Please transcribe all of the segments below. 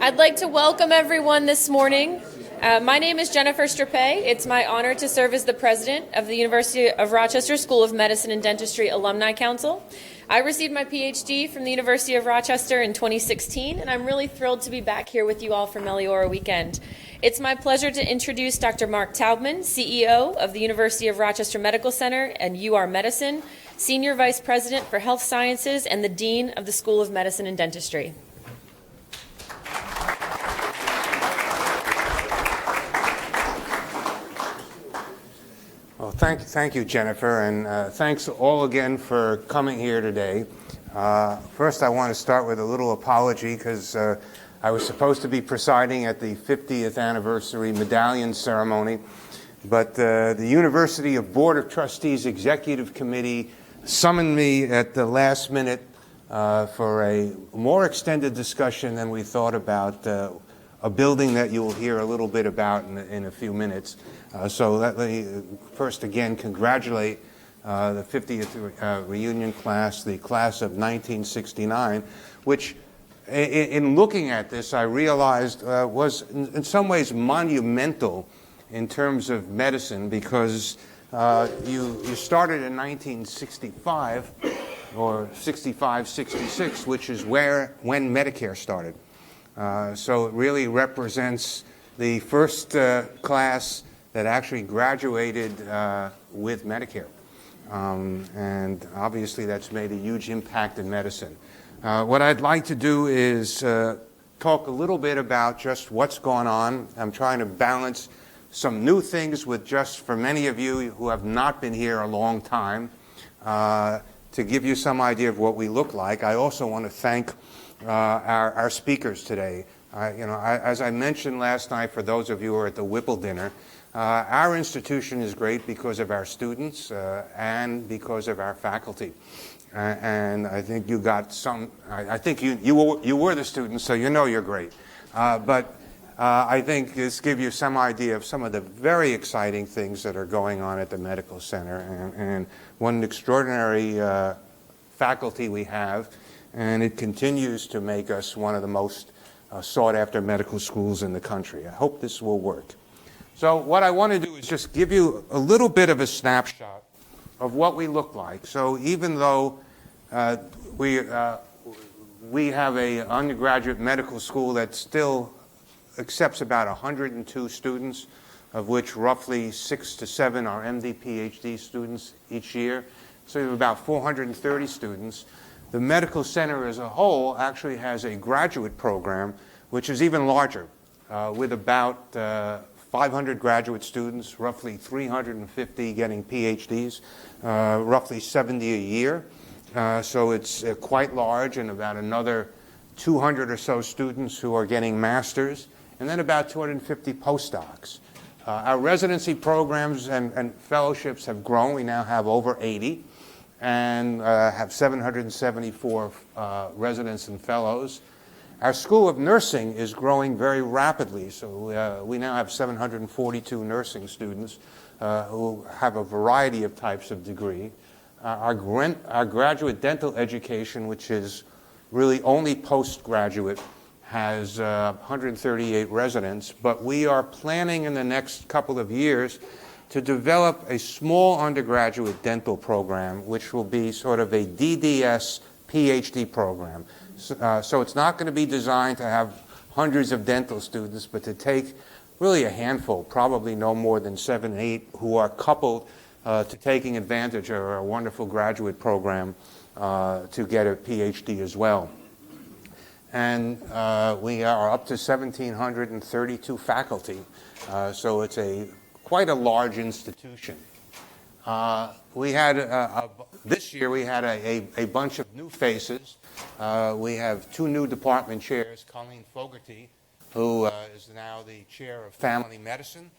I'd like to welcome everyone this morning. My name is Jennifer Strapay. It's my honor to serve as the president of the University of Rochester School of Medicine and Dentistry Alumni Council. I received my PhD from the University of Rochester in 2016, and I'm really thrilled to be back here with you all for Meliora Weekend. It's my pleasure to introduce Dr. Mark Taubman, CEO of the University of Rochester Medical Center and UR Medicine, Senior Vice President for Health Sciences and the Dean of the School of Medicine and Dentistry. Well, thank you, Jennifer, and thanks all again for coming here today. First, I want to start with a little apology because I was supposed to be presiding at the 50th anniversary medallion ceremony, but the University of Board of Trustees Executive Committee summoned me at the last minute for a more extended discussion than we thought about a building that you will hear a little bit about in a few minutes. So let me first again congratulate the 50th reunion class, the class of 1969, which in looking at this I realized was in some ways monumental in terms of medicine because you started in 1965 or 65, 66, which is when Medicare started. So it really represents the first class that actually graduated with Medicare. And obviously that's made a huge impact in medicine. What I'd like to do is talk a little bit about just what's going on. I'm trying to balance some new things with just for many of you who have not been here a long time to give you some idea of what we look like. I also want to thank our speakers today. As I mentioned last night, for those of you who are at the Whipple dinner, our institution is great because of our students and because of our faculty. And I think you got some. I think you were the students, so you know you're great. But I think this gives you some idea of some of the very exciting things that are going on at the medical center, and what an extraordinary faculty we have. And it continues to make us one of the most sought-after medical schools in the country. I hope this will work. So what I want to do is just give you a little bit of a snapshot of what we look like. So even though we have an undergraduate medical school that still accepts about 102 students, of which roughly 6 to 7 are MD, PhD students each year, so we have about 430 students. The medical center as a whole actually has a graduate program, which is even larger, with about 500 graduate students, roughly 350 getting PhDs, roughly 70 a year. So it's quite large, and about another 200 or so students who are getting masters, and then about 250 postdocs. Our residency programs and fellowships have grown. We now have over 80. And have 774 residents and fellows. Our School of Nursing is growing very rapidly, so we now have 742 nursing students who have a variety of types of degree. Our graduate dental education, which is really only postgraduate, has 138 residents, but we are planning in the next couple of years to develop a small undergraduate dental program, which will be sort of a DDS PhD program. So it's not going to be designed to have hundreds of dental students, but to take really a handful, probably no more than 7, 8, who are coupled to taking advantage of our wonderful graduate program to get a PhD as well. And we are up to 1,732 faculty, so it's quite a large institution. We had this year we had a bunch of new faces. We have 2 new department chairs, Colleen Fogarty, who is now the chair of family medicine,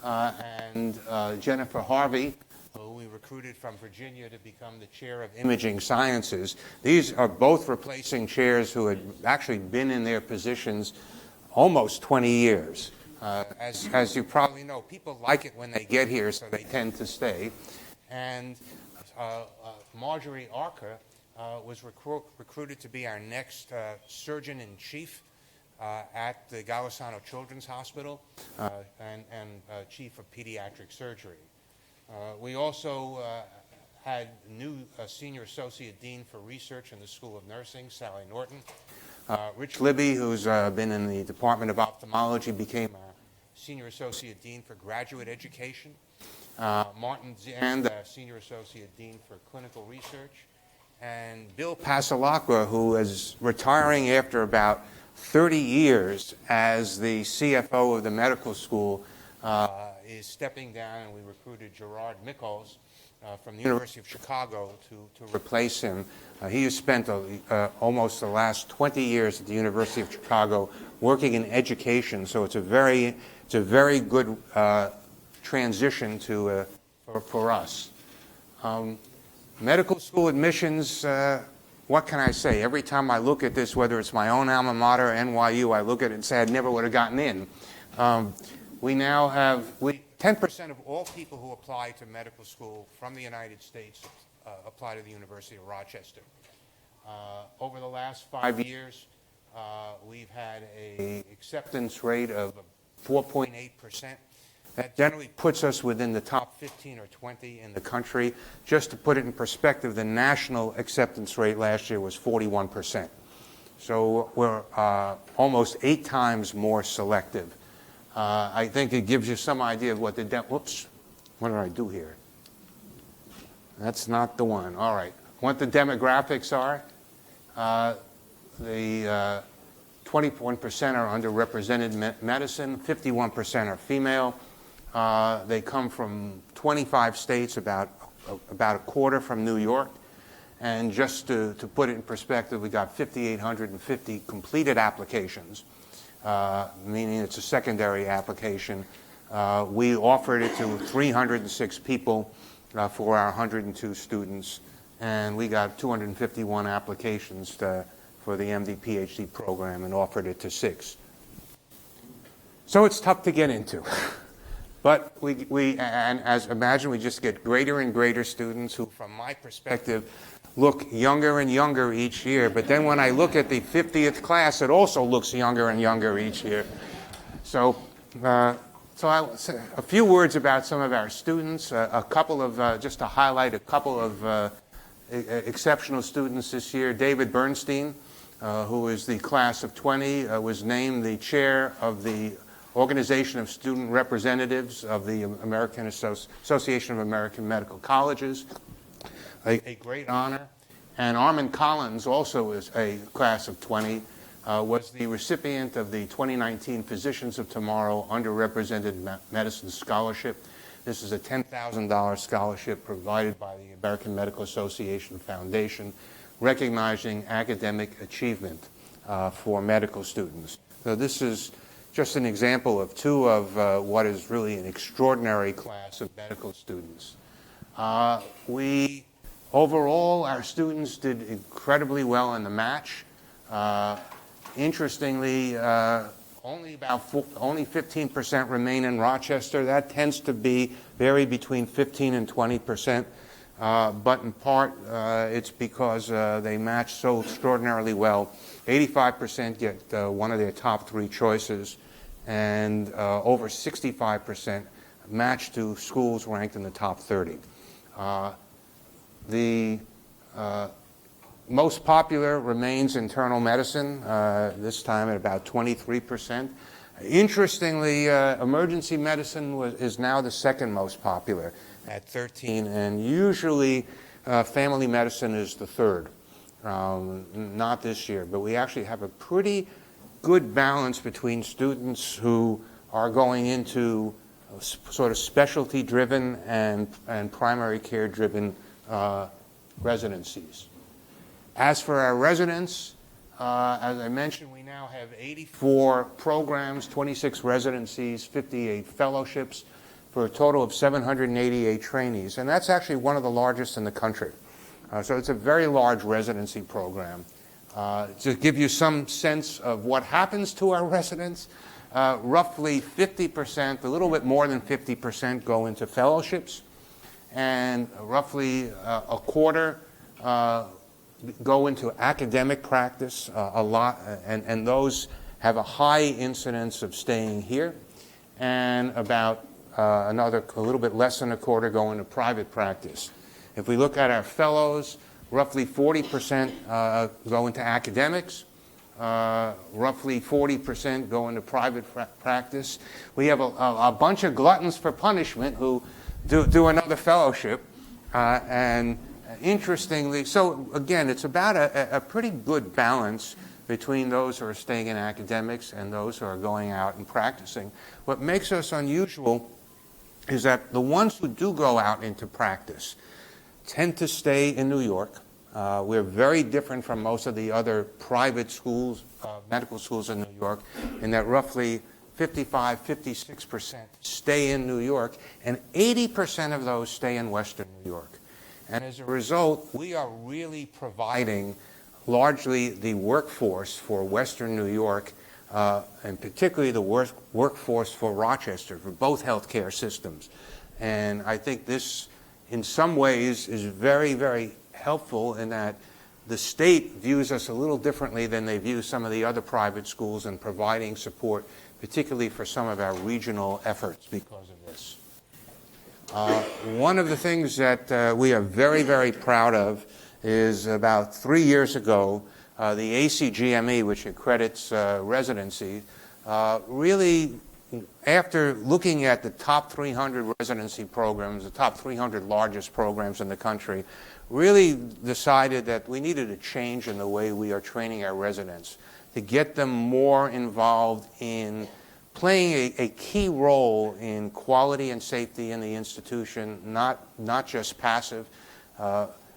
and Jennifer Harvey, who we recruited from Virginia to become the chair of imaging sciences. These are both replacing chairs who had actually been in their positions almost 20 years. As you probably know, people like it when they get here, so they tend to stay. And Marjorie Archer was recruited to be our next surgeon-in-chief. at the Golisano Children's Hospital and chief of pediatric surgery. We also had new senior associate dean for research in the School of Nursing, Sally Norton. Rich Libby, who's been in the Department of Ophthalmology, became our senior associate dean for graduate education. Martin Zand, senior associate dean for clinical research. And Bill Pasalacqua, who is retiring after about 30 years as the CFO of the medical school, is stepping down, and we recruited Gerard Mickles from the University of Chicago to replace him. He has spent almost the last 20 years at the University of Chicago working in education, so it's a very good transition for us. Medical school admissions, what can I say? Every time I look at this, whether it's my own alma mater, NYU, I look at it and say I never would have gotten in. We now have 10% of all people who apply to medical school from the United States apply to the University of Rochester. Over the last 5 years, we've had an acceptance rate of 4.8%. That generally puts us within the top 15 or 20 in the country. Just to put it in perspective, the national acceptance rate last year was 41%. So we're almost 8 times more selective. I think it gives you some idea of what whoops, what did I do here? That's not the one. All right. What the demographics are. The 21% are underrepresented medicine, 51% are female. They come from 25 states, about a quarter from New York. And just to put it in perspective, we got 5,850 completed applications, meaning it's a secondary application. We offered it to 306 people for our 102 students, and we got 251 applications for the MD PhD program and offered it to 6. So it's tough to get into. But and as imagine, we just get greater and greater students who, from my perspective, look younger and younger each year. But then when I look at the 50th class, it also looks younger and younger each year. So a few words about some of our students. A couple of just to highlight a couple of exceptional students this year. David Bernstein, who is the class of 20, was named the chair of the Organization of Student Representatives of the American Association of American Medical Colleges, a great honor. And Armand Collins, also is a class of 20, was the recipient of the 2019 Physicians of Tomorrow Underrepresented Medicine Scholarship. This is a $10,000 scholarship provided by the American Medical Association Foundation, recognizing academic achievement for medical students. So this is just an example of 2 of what is really an extraordinary class of medical students. Overall, our students did incredibly well in the match. Interestingly, only 15% remain in Rochester. That tends to vary between 15 and 20%. But in part, it's because they match so extraordinarily well. 85% get one of their top 3 choices, and over 65% match to schools ranked in the top 30. The most popular remains internal medicine, this time at about 23%. Interestingly, emergency medicine is now the 2nd most popular at 13%, and usually family medicine is the 3rd. Not this year, but we actually have a pretty good balance between students who are going into sort of specialty-driven and primary care-driven residencies. As for our residents, as I mentioned, we now have 84 programs, 26 residencies, 58 fellowships, for a total of 788 trainees. And that's actually one of the largest in the country. So it's a very large residency program. To give you some sense of what happens to our residents, roughly 50%, a little bit more than 50% go into fellowships, and roughly a quarter go into academic practice, a lot, and those have a high incidence of staying here, and about a little bit less than a quarter go into private practice. If we look at our fellows, roughly 40% go into academics, roughly 40% go into private practice. We have a bunch of gluttons for punishment who do another fellowship, and interestingly, so again, it's about a pretty good balance between those who are staying in academics and those who are going out and practicing. What makes us unusual is that the ones who do go out into practice tend to stay in New York. We're very different from most of the other private schools, medical schools in New York, in that roughly 56% stay in New York, and 80% of those stay in Western New York. And as a result, we are really providing largely the workforce for Western New York, and particularly the workforce for Rochester, for both healthcare systems. And I think this, in some ways, is very, very helpful in that the state views us a little differently than they view some of the other private schools in providing support, particularly for some of our regional efforts because of this. One of the things that we are very, very proud of is about 3 years ago, the ACGME, which accredits residency, really, after looking at the top 300 residency programs, the top 300 largest programs in the country, really decided that we needed a change in the way we are training our residents to get them more involved in playing a key role in quality and safety in the institution, not just passive,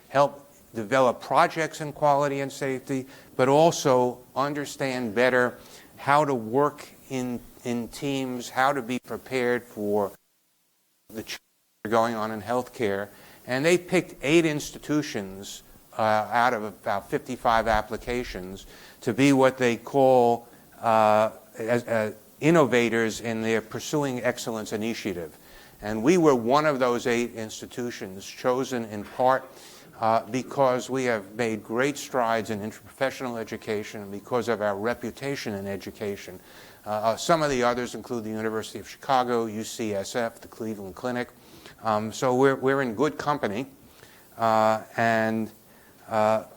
help develop projects in quality and safety, but also understand better how to work in teams, how to be prepared for the change going on in healthcare. And they picked 8 institutions out of about 55 applications to be what they call innovators in their Pursuing Excellence initiative. And we were one of those 8 institutions, chosen in part because we have made great strides in interprofessional education and because of our reputation in education. Some of the others include the University of Chicago, UCSF, the Cleveland Clinic. So we're in good company. And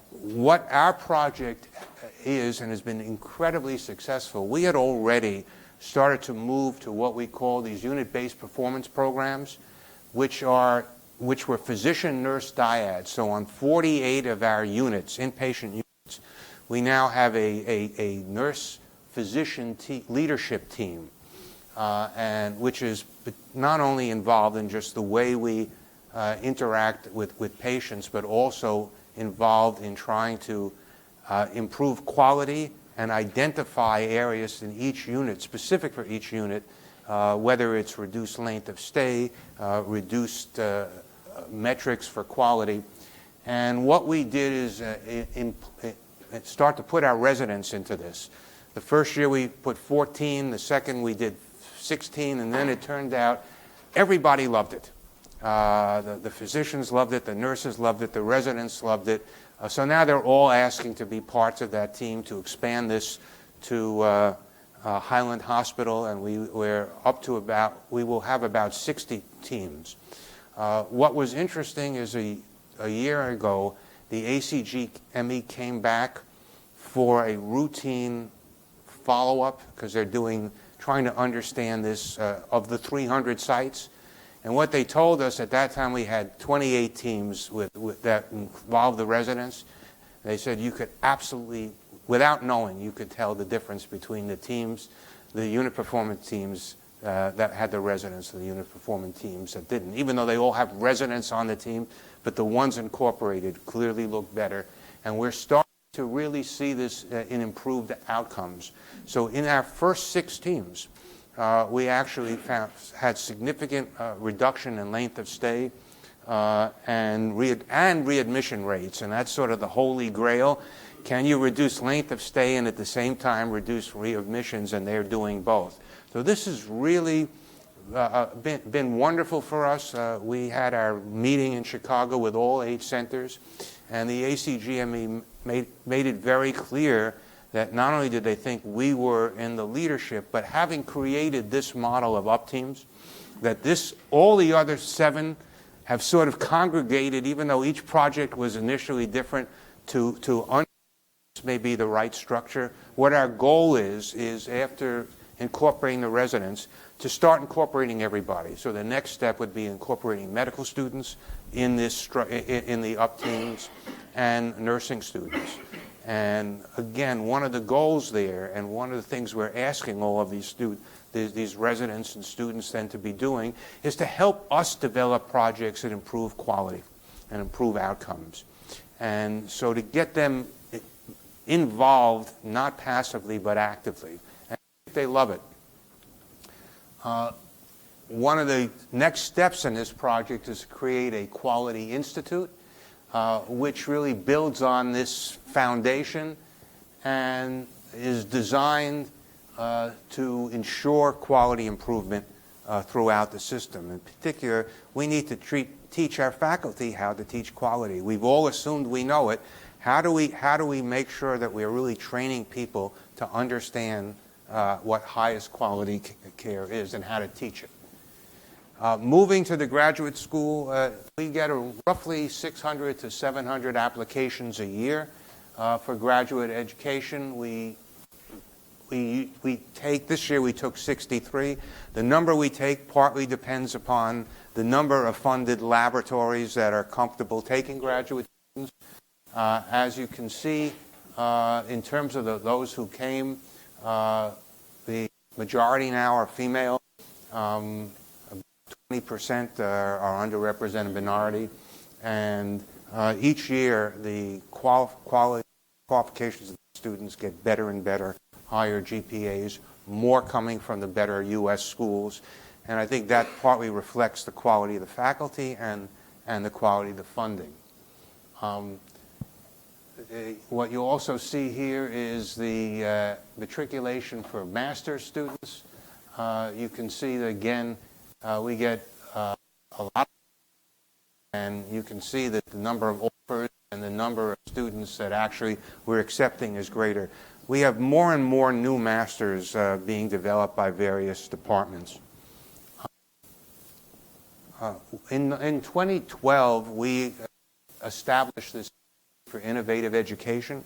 what our project is and has been incredibly successful, we had already started to move to what we call these unit-based performance programs, which were physician-nurse dyads. So on 48 of our units, inpatient units, we now have a nurse-physician leadership team, and which is not only involved in just the way we interact with patients, but also involved in trying to improve quality and identify areas in each unit, specific for each unit, whether it's reduced length of stay, reduced metrics for quality. And what we did is start to put our residents into this. The first year we put 14, the second we did 16, and then it turned out everybody loved it. The physicians loved it, the nurses loved it, the residents loved it. So now they're all asking to be parts of that team to expand this to Highland Hospital, and we will have about 60 teams. What was interesting is a year ago, the ACGME came back for a routine follow-up because they're trying to understand this of the 300 sites. And what they told us at that time, we had 28 teams that involved the residents. They said you could absolutely, without knowing, you could tell the difference between the teams, the unit performance teams that had the residents and the unit performance teams that didn't. Even though they all have residents on the team, but the ones incorporated clearly look better. And we're starting to really see this in improved outcomes. So in our first 6 teams, we actually had significant reduction in length of stay and readmission rates, and that's sort of the holy grail. Can you reduce length of stay and at the same time reduce readmissions? And they're doing both. So this has really been wonderful for us. We had our meeting in Chicago with all 8 centers, and the ACGME made it very clear that not only did they think we were in the leadership, but having created this model of up teams, that all the other 7 have sort of congregated, even though each project was initially different, to understand this may be the right structure. What our goal is after incorporating the residents, to start incorporating everybody. So the next step would be incorporating medical students in the up teams and nursing students. And again, one of the goals there, and one of the things we're asking all of these residents and students then to be doing, is to help us develop projects that improve quality and improve outcomes. And so to get them involved, not passively but actively. And they love it. One of the next steps in this project is to create a quality institute, which really builds on this foundation and is designed to ensure quality improvement throughout the system. In particular, we need to teach our faculty how to teach quality. We've all assumed we know it. How do we make sure that we're really training people to understand what highest quality care is and how to teach it? Moving to the graduate school, we get roughly 600 to 700 applications a year for graduate education. This year we took 63. The number we take partly depends upon the number of funded laboratories that are comfortable taking graduate students. As you can see, in terms of those who came, the majority now are female. 20% are underrepresented minority. And each year, the qualifications of the students get better and better, higher GPAs, more coming from the better U.S. schools. And I think that partly reflects the quality of the faculty and the quality of the funding. What you also see here is the matriculation for master's students. You can see that, again, we get a lot, and you can see that the number of offers and the number of students that actually we're accepting is greater. We have more and more new masters being developed by various departments. In 2012, we established this for innovative education,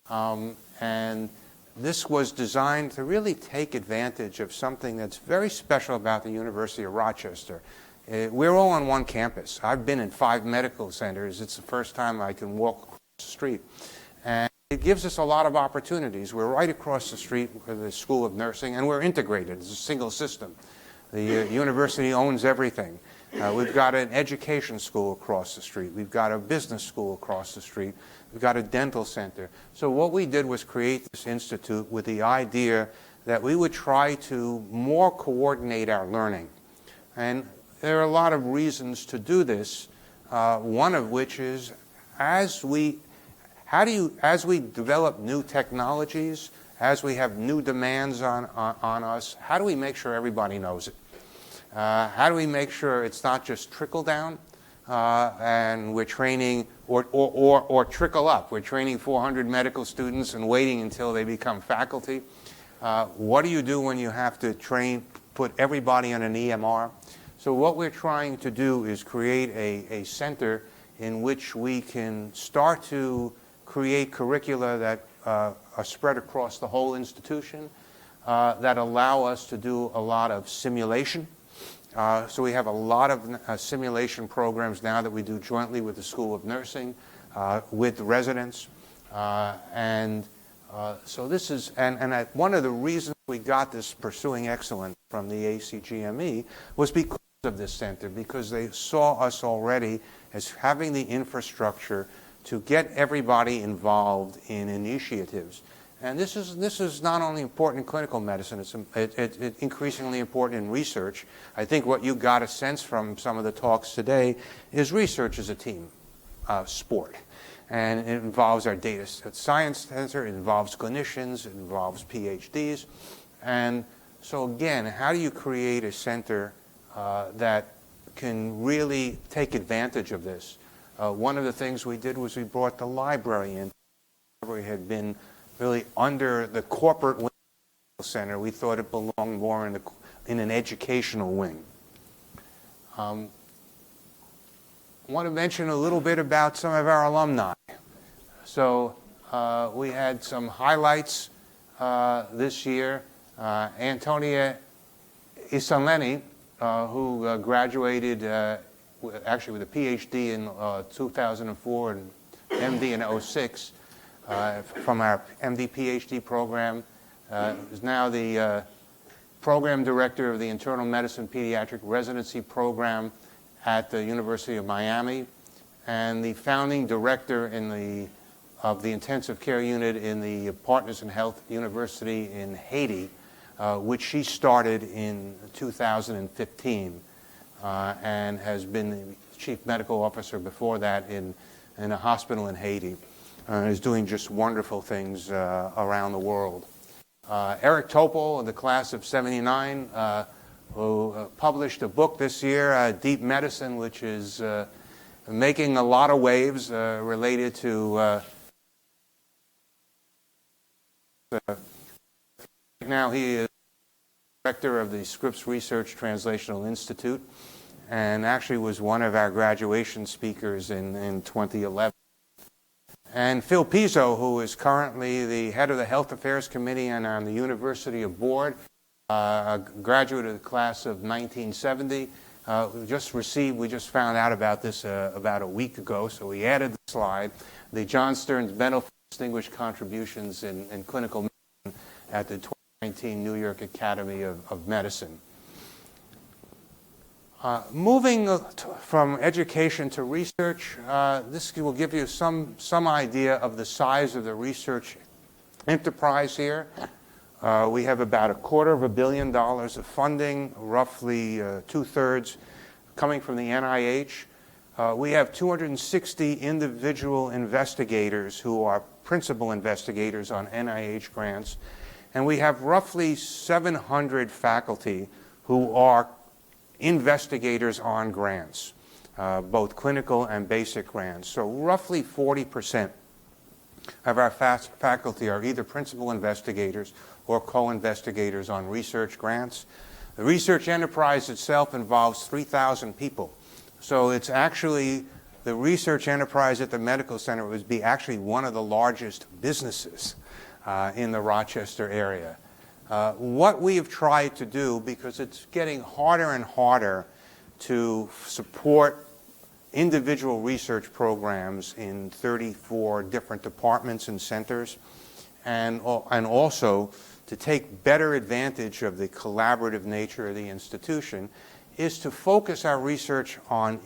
and this was designed to really take advantage of something that's very special about the University of Rochester. We're all on one campus. I've been in 5 medical centers. It's the first time I can walk across the street. And it gives us a lot of opportunities. We're right across the street with the School of Nursing, and we're integrated. It's a single system. The university owns everything. We've got an education school across the street. We've got a business school across the street. We've got a dental center. So what we did was create this institute with the idea that we would try to more coordinate our learning. And there are a lot of reasons to do this, one of which is as we develop new technologies, as we have new demands on us, how do we make sure everybody knows it? How do we make sure it's not just trickle down and we're training, or trickle up? We're training 400 medical students and waiting until they become faculty. What do you do when you have to put everybody on an EMR? So what we're trying to do is create a center in which we can start to create curricula that are spread across the whole institution, that allow us to do a lot of simulation. So we have a lot of simulation programs now that we do jointly with the School of Nursing, with the residents. So this is, one of the reasons we got this Pursuing Excellence from the ACGME was because of this center, because they saw us already as having the infrastructure to get everybody involved in initiatives. And this is not only important in clinical medicine, it's increasingly important in research. I think what you got a sense from some of the talks today is research is a team sport. And it involves our data science center, it involves clinicians, it involves PhDs. And so again, how do you create a center that can really take advantage of this? One of the things we did was we brought the library in. The library had been really under the corporate wing of the center. We thought it belonged more in an educational wing. I want to mention a little bit about some of our alumni. So we had some highlights this year. Antonia Isaleni, who graduated actually with a PhD in 2004 and MD in 2006 from our MD PhD program, is now the program director of the Internal Medicine Pediatric Residency Program at the University of Miami, and the founding director of the intensive care unit in the Partners in Health University in Haiti, which she started in 2015, and has been the chief medical officer before that in a hospital in Haiti, is doing just wonderful things around the world. Eric Topol, the class of '79, who published a book this year, Deep Medicine, which is making a lot of waves related to now he is director of the Scripps Research Translational Institute, and actually was one of our graduation speakers in 2011. And Phil Pizzo, who is currently the head of the Health Affairs Committee and on the University of Board, a graduate of the class of 1970. We just found out about this about a week ago, so we added the slide. The John Stearns Medal for Distinguished Contributions in Clinical Medicine at the 2019 New York Academy of Medicine. Moving from education to research, this will give you some idea of the size of the research enterprise here. We have about $250 million of funding, roughly 2/3 coming from the NIH. We have 260 individual investigators who are principal investigators on NIH grants, and we have roughly 700 faculty who are investigators on grants, both clinical and basic grants. So roughly 40% of our faculty are either principal investigators or co-investigators on research grants. The research enterprise itself involves 3,000 people. So it's actually, the research enterprise at the medical center would be actually one of the largest businesses in the Rochester area. What we have tried to do, because it's getting harder and harder to support individual research programs in 34 different departments and centers, and also to take better advantage of the collaborative nature of the institution, is to focus our research on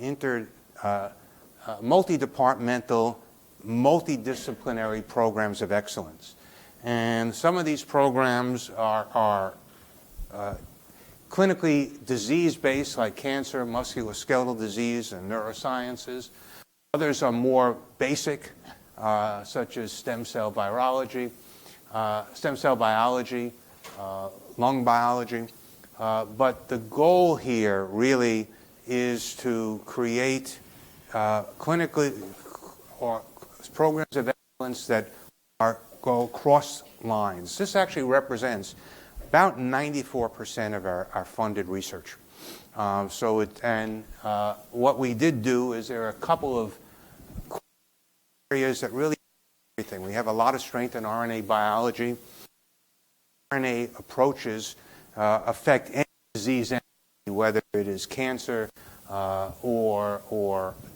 multi-departmental, multidisciplinary programs of excellence. And some of these programs are clinically disease-based, like cancer, musculoskeletal disease, and neurosciences. Others are more basic, such as stem cell biology, lung biology. But the goal here really is to create clinically or programs of excellence that go cross lines. This actually represents about 94% of our funded research. What we did do is there are a couple of areas that really everything. We have a lot of strength in RNA biology. RNA approaches affect any disease, whether it is cancer or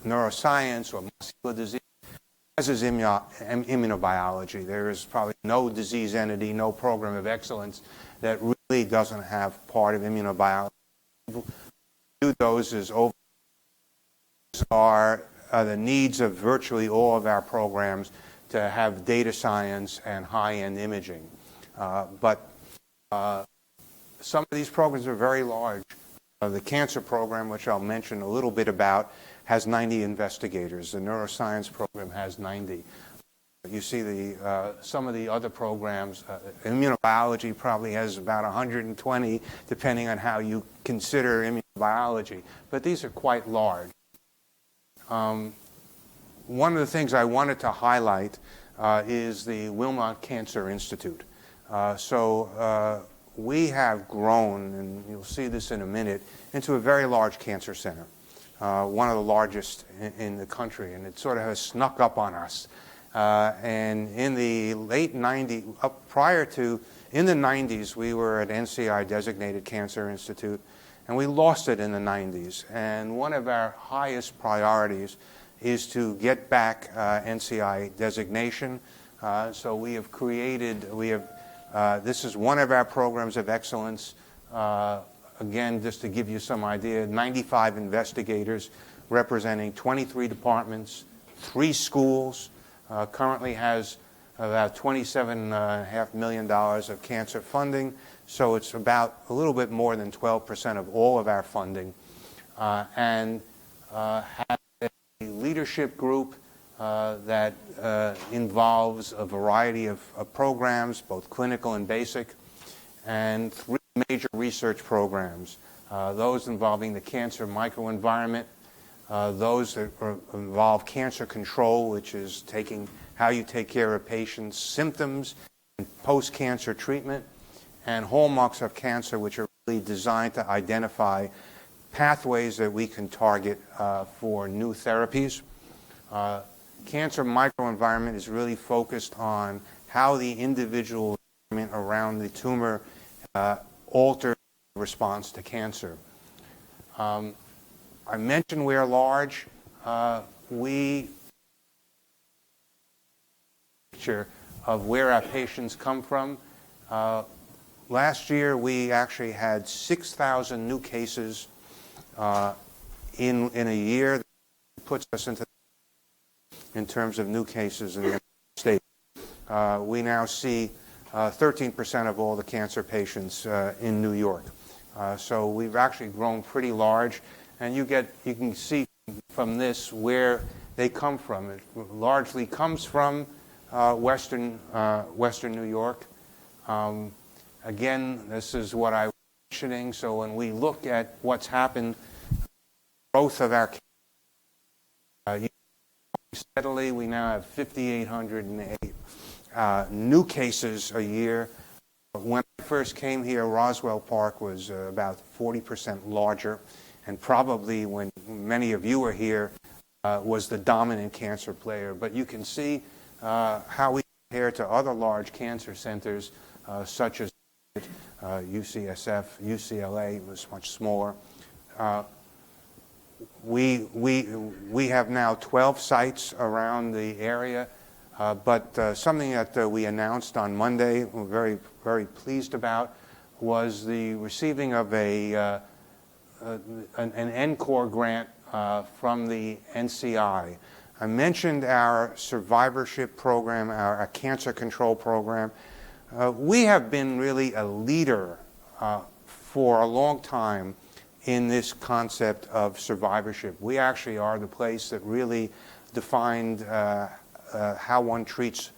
neuroscience or muscular disease, as is immunobiology. There is probably no disease entity, no program of excellence that really doesn't have part of immunobiology. Those are the needs of virtually all of our programs to have data science and high-end imaging. But some of these programs are very large. The cancer program, which I'll mention a little bit about, has 90 investigators. The neuroscience program has 90. You see some of the other programs, immunobiology probably has about 120, depending on how you consider immunobiology. But these are quite large. One of the things I wanted to highlight is the Wilmot Cancer Institute. We have grown, and you'll see this in a minute, into a very large cancer center, one of the largest in the country, and it sort of has snuck up on us. And in the late 90s, in the 90s, we were at NCI Designated Cancer Institute, and we lost it in the 90s. And one of our highest priorities is to get back NCI designation. So we have created, this is one of our programs of excellence. Again, just to give you some idea, 95 investigators representing 23 departments, 3 schools, currently has about $27.5 million of cancer funding. So it's about a little bit more than 12% of all of our funding. And has a leadership group that involves a variety of programs, both clinical and basic, and 3 major research programs, those involving the cancer microenvironment, those that involve cancer control, which is how you take care of patients' symptoms and post-cancer treatment, and hallmarks of cancer, which are really designed to identify pathways that we can target for new therapies. Cancer microenvironment is really focused on how the individual environment around the tumor alters the response to cancer. I mentioned we're large. We picture of where our patients come from. Last year, we actually had 6,000 new cases in a year. That puts us in terms of new cases in the United States. We now see 13% of all the cancer patients in New York. So we've actually grown pretty large, and you can see from this where they come from. It largely comes from Western New York. Again, this is what I was mentioning. So when we look at what's happened, growth of our steadily, we now have 5,808 new cases a year. When I first came here, Roswell Park was about 40% larger, and probably when many of you were here, was the dominant cancer player. But you can see how we compare to other large cancer centers, such as UCSF, UCLA was much smaller. We have now 12 sites around the area, but something that we announced on Monday, we're very, very pleased about, was the receiving of an NCORE grant from the NCI. I mentioned our survivorship program, our cancer control program. We have been really a leader for a long time in this concept of survivorship. We actually are the place that really defined how one treats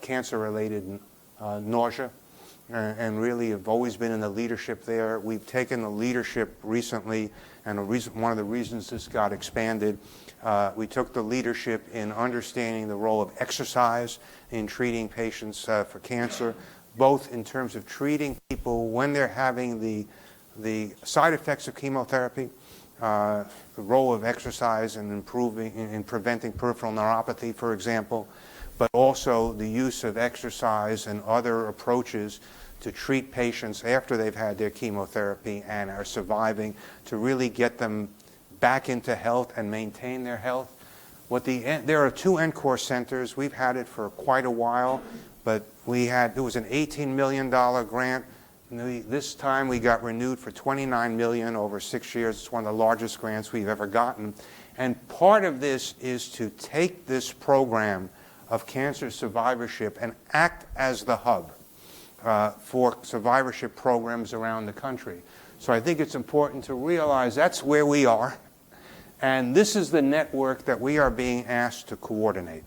cancer-related nausea, and really have always been in the leadership there. We've taken the leadership recently, and one of the reasons this got expanded, we took the leadership in understanding the role of exercise in treating patients for cancer, both in terms of treating people when they're having the side effects of chemotherapy, the role of exercise in preventing peripheral neuropathy, for example, but also the use of exercise and other approaches to treat patients after they've had their chemotherapy and are surviving, to really get them back into health and maintain their health. There are 2 NCORE centers. We've had it for quite a while, but it was an $18 million grant. This time we got renewed for $29 million over 6 years. It's one of the largest grants we've ever gotten. And part of this is to take this program of cancer survivorship and act as the hub for survivorship programs around the country. So I think it's important to realize that's where we are, and this is the network that we are being asked to coordinate.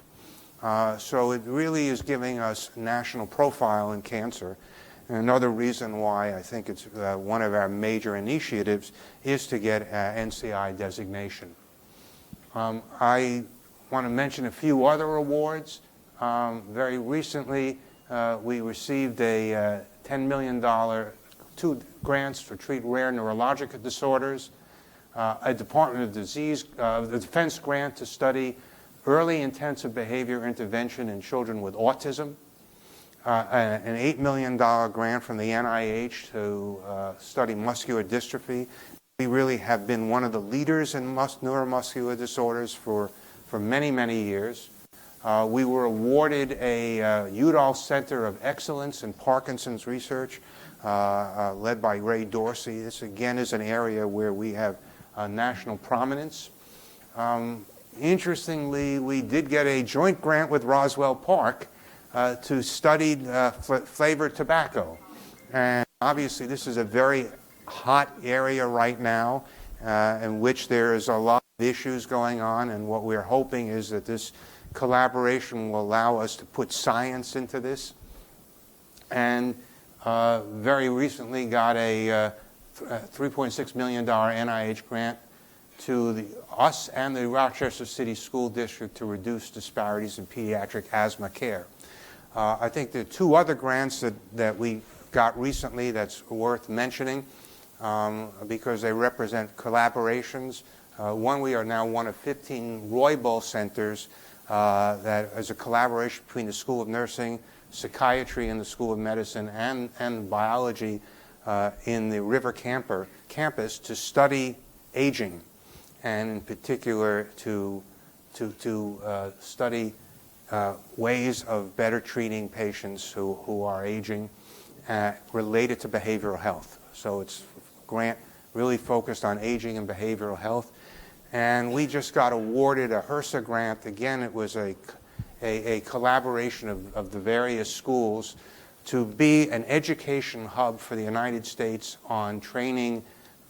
So it really is giving us national profile in cancer. And another reason why I think it's one of our major initiatives is to get NCI designation. I want to mention a few other awards. Very recently, we received a $10 million, two grants to treat rare neurologic disorders, a Department of Defense grant to study early intensive behavior intervention in children with autism, an $8 million grant from the NIH to study muscular dystrophy. We really have been one of the leaders in neuromuscular disorders for many, many years. We were awarded a Udall Center of Excellence in Parkinson's research, led by Ray Dorsey. This, again, is an area where we have national prominence. Interestingly, we did get a joint grant with Roswell Park to study flavored tobacco. And obviously, this is a very hot area right now in which there is a lot of issues going on. And what we're hoping is that this collaboration will allow us to put science into this. And very recently got a $3.6 million NIH grant to us and the Rochester City School District to reduce disparities in pediatric asthma care. I think there are two other grants that we got recently that's worth mentioning because they represent collaborations. One, we are now one of 15 Roybal centers that is a collaboration between the School of Nursing, Psychiatry in the School of Medicine, and Biology in the River campus to study aging, and in particular to study ways of better treating patients who are aging related to behavioral health. So it's a grant really focused on aging and behavioral health. And we just got awarded a HRSA grant. Again, it was a collaboration of the various schools to be an education hub for the United States on training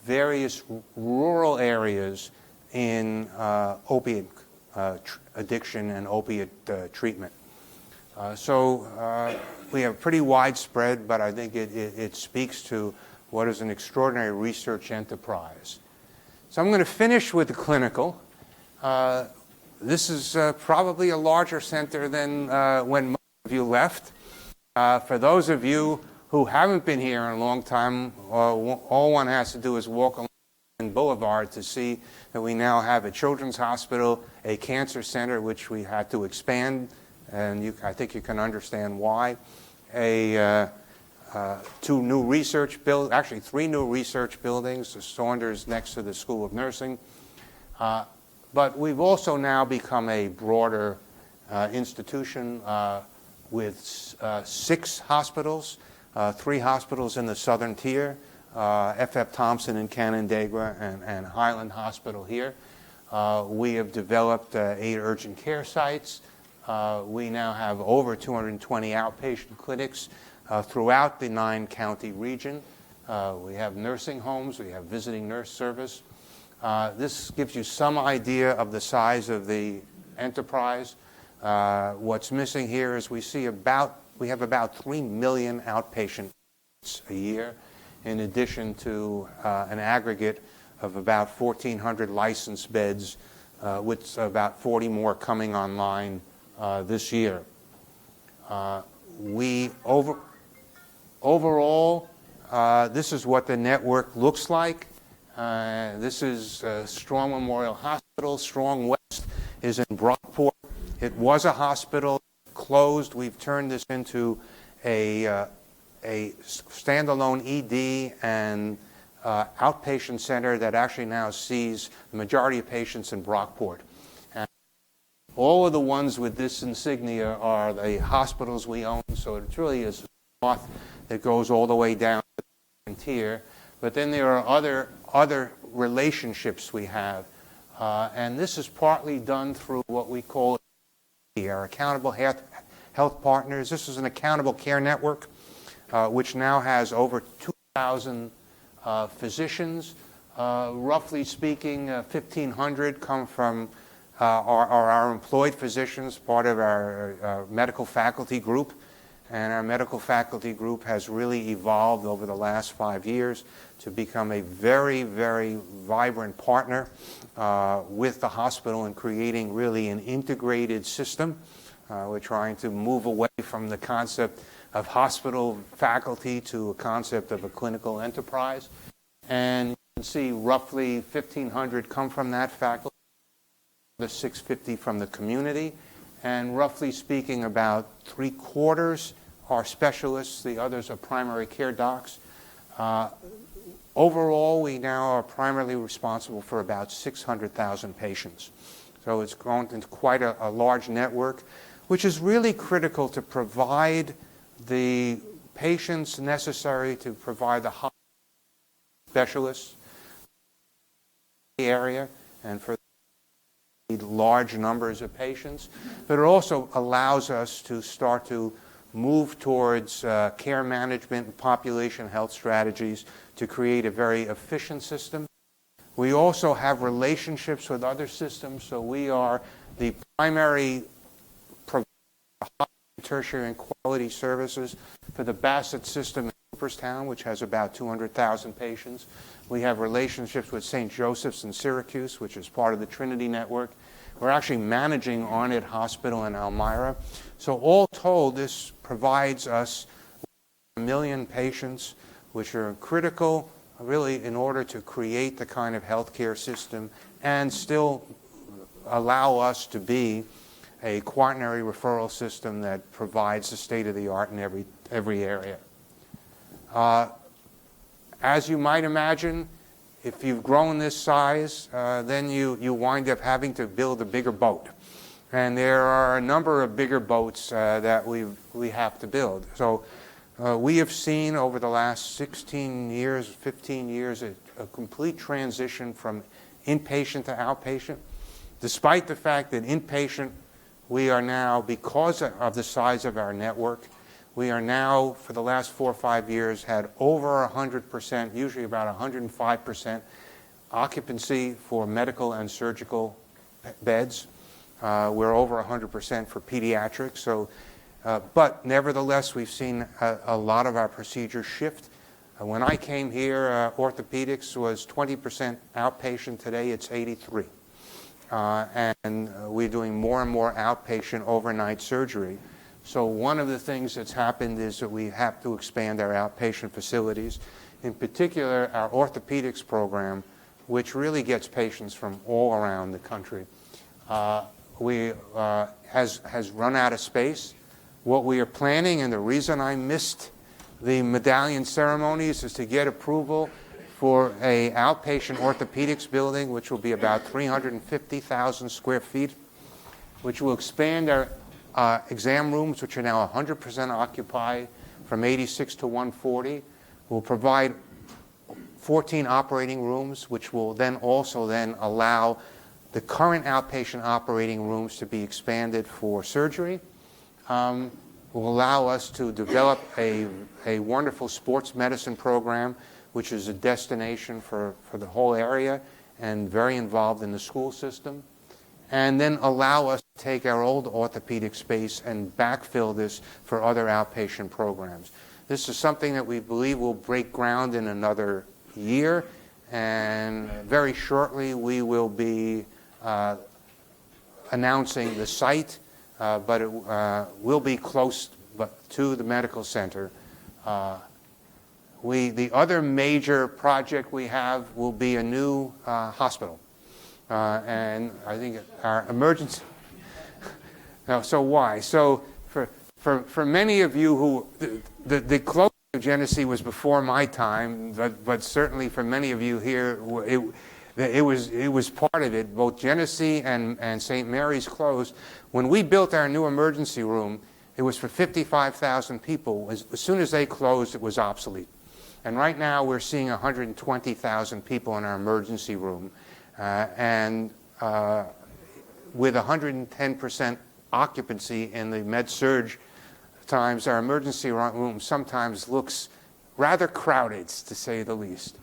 various rural areas in opiate addiction and opiate treatment. So we have pretty widespread, but I think it speaks to what is an extraordinary research enterprise. So I'm going to finish with the clinical. This is probably a larger center than when most of you left. For those of you who haven't been here in a long time, all one has to do is walk along Boulevard to see that we now have a children's hospital, a cancer center, which we had to expand, and I think you can understand why. Two new research actually 3 new research buildings, the Saunders next to the School of Nursing. But we've also now become a broader institution with 6 hospitals, 3 hospitals in the southern tier, F.F. Thompson in Canandaigua and Highland Hospital here. We have developed 8 urgent care sites. We now have over 220 outpatient clinics throughout the 9-county region. We have nursing homes. We have visiting nurse service. This gives you some idea of the size of the enterprise. What's missing here is we have about 3 million outpatients a year, in addition to an aggregate of about 1,400 licensed beds, with about 40 more coming online this year. Overall, this is what the network looks like. This is Strong Memorial Hospital. Strong West is in Brockport. It was a hospital, closed. We've turned this into a standalone ED and outpatient center that actually now sees the majority of patients in Brockport. And all of the ones with this insignia are the hospitals we own, so it really is a swath that goes all the way down to the tier. But then there are other relationships we have, and this is partly done through what we call our accountable health partners. This is an accountable care network, which now has over 2,000 physicians. Roughly speaking, 1,500 come from our employed physicians, part of our medical faculty group. And our medical faculty group has really evolved over the last 5 years to become a very, very vibrant partner with the hospital in creating really an integrated system We're trying to move away from the concept of hospital faculty to a concept of a clinical enterprise. And you can see roughly 1,500 come from that faculty, the 650 from the community, and roughly speaking, about 3/4 are specialists, the others are primary care docs. Overall, we now are primarily responsible for about 600,000 patients. So it's grown into quite a large network, which is really critical to provide the patients necessary to provide the specialists in the area and for large numbers of patients. But it also allows us to start to move towards care management and population health strategies to create a very efficient system. We also have relationships with other systems, so we are the primary provider of tertiary and quality services for the Bassett system in Cooperstown, which has about 200,000 patients. We have relationships with St. Joseph's in Syracuse, which is part of the Trinity Network. We're actually managing Arnett Hospital in Elmira. So all told, this provides us 1 million patients, which are critical, really, in order to create the kind of healthcare system and still allow us to be a quaternary referral system that provides the state-of-the-art in every area. As you might imagine, if you've grown this size, then you wind up having to build a bigger boat. And there are a number of bigger boats that we have to build. So we have seen over the last 16 years, 15 years, a complete transition from inpatient to outpatient. Despite the fact that inpatient, we are now, because of the size of our network, we are now, for the last 4 or 5 years, had over 100%, usually about 105% occupancy for medical and surgical beds. We're over 100% for pediatrics. So, but nevertheless, we've seen a lot of our procedures shift. When I came here, orthopedics was 20% outpatient. Today, it's 83%. And we're doing more and more outpatient overnight surgery. So one of the things that's happened is that we have to expand our outpatient facilities, in particular our orthopedics program, which really gets patients from all around the country. Has run out of space. What we are planning, and the reason I missed the medallion ceremonies, is to get approval for a outpatient orthopedics building, which will be about 350,000 square feet, which will expand our exam rooms, which are now 100% occupied, from 86 to 140. We'll provide 14 operating rooms, which will then also allow the current outpatient operating rooms to be expanded for surgery. Will allow us to develop a wonderful sports medicine program, which is a destination for the whole area and very involved in the school system. And then allow us to take our old orthopedic space and backfill this for other outpatient programs. This is something that we believe will break ground in another year, and very shortly we will be announcing the site, but it will be close to the medical center. The other major project we have will be a new hospital. And I think our emergency. Now, so why? So for many of you who the closing of Genesee was before my time, but certainly for many of you here, it was part of it. Both Genesee and St. Mary's closed. When we built our new emergency room, it was for 55,000 people. As soon as they closed, it was obsolete. And right now we're seeing 120,000 people in our emergency room. And with 110% occupancy in the med-surg times, our emergency room sometimes looks rather crowded, to say the least.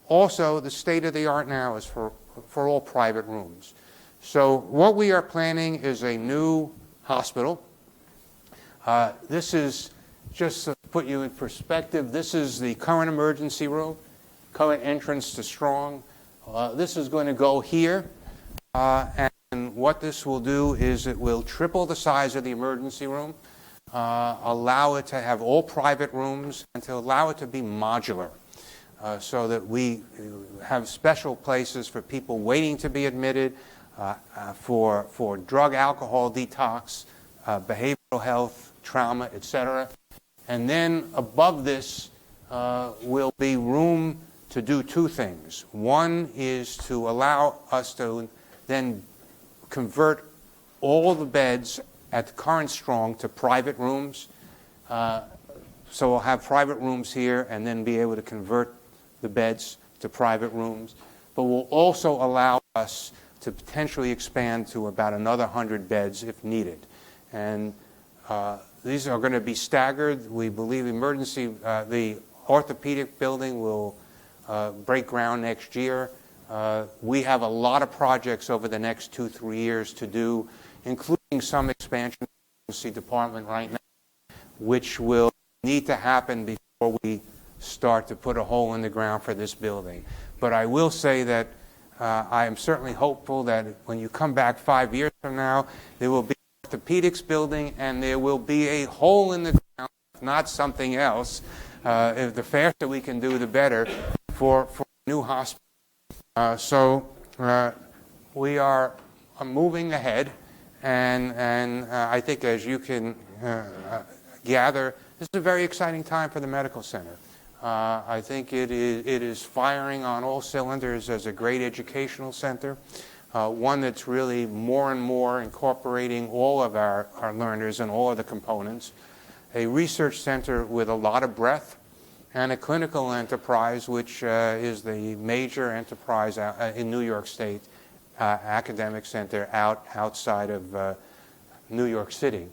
Also, the state-of-the-art now is for all private rooms. So what we are planning is a new hospital. This is, just to put you in perspective, this is the current emergency room, current entrance to Strong. This is going to go here, and And what this will do is it will triple the size of the emergency room, allow it to have all private rooms, and to allow it to be modular, so that we have special places for people waiting to be admitted, for drug, alcohol detox, behavioral health, trauma, etc. And then above this will be room to do two things. One is to allow us to then convert all the beds at the current Strong to private rooms. So we'll have private rooms here and then be able to convert the beds to private rooms. But we'll also allow us to potentially expand to about another 100 beds if needed. And these are going to be staggered. We believe the orthopedic building will break ground next year. We have a lot of projects over the next 2-3 years to do, including some expansion of the emergency department right now, which will need to happen before we start to put a hole in the ground for this building. But I will say that I am certainly hopeful that when you come back 5 years from now, there will be an orthopedics building and there will be a hole in the ground, not something else. If the faster we can do, the better for a new hospital. So we are moving ahead, and I think, as you can gather, this is a very exciting time for the medical center. I think it is firing on all cylinders as a great educational center, one that's really more and more incorporating all of our learners and all of the components, a research center with a lot of breadth, and a clinical enterprise, which is the major enterprise in New York State, academic center outside of New York City.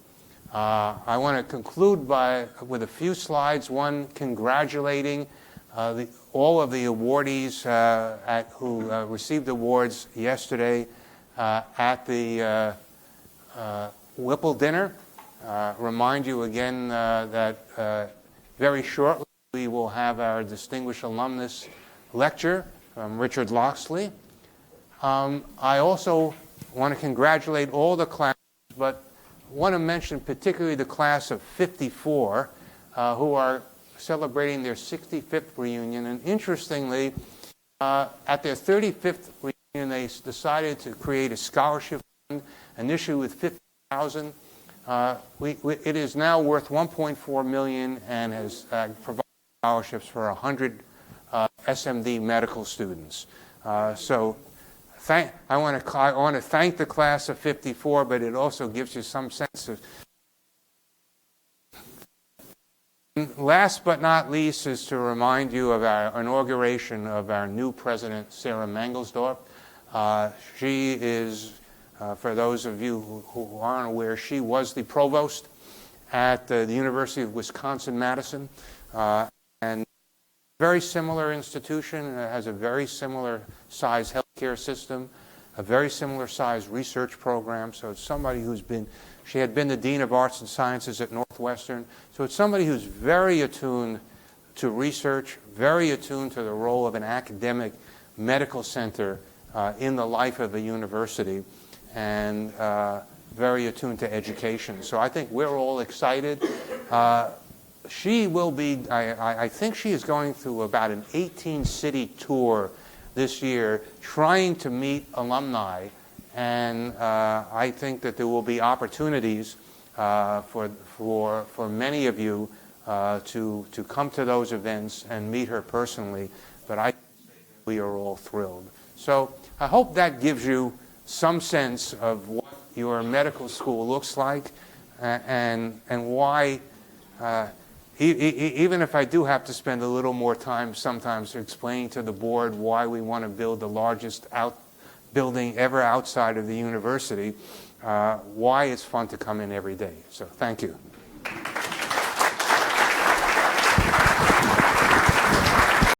I want to conclude with a few slides. One, congratulating all of the awardees who received awards yesterday at the Whipple dinner. Remind you again that very shortly we will have our Distinguished Alumnus Lecture from Richard Loxley. I also want to congratulate all the classes, but want to mention particularly the class of 54 who are celebrating their 65th reunion. And interestingly, at their 35th reunion, they decided to create a scholarship fund, initially with $50,000. It is now worth $1.4 million and has provided scholarships for 100 SMD medical students. So I want to thank the class of 54, but it also gives you some sense of. Last but not least is to remind you of our inauguration of our new president, Sarah Mangelsdorf. She is, for those of you who aren't aware, she was the provost at the University of Wisconsin-Madison, and very similar institution, has a very similar size healthcare system, a very similar size research program. So it's somebody she had been the Dean of Arts and Sciences at Northwestern. So it's somebody who's very attuned to research, very attuned to the role of an academic medical center in the life of a university, and very attuned to education. So I think we're all excited. She will be, I think she is going through about an 18-city tour this year trying to meet alumni, and I think that there will be opportunities for many of you to come to those events and meet her personally, but I think we are all thrilled. So I hope that gives you some sense of what your medical school looks like, and why even if I do have to spend a little more time sometimes explaining to the board why we want to build the largest building ever outside of the university, why it's fun to come in every day. So thank you.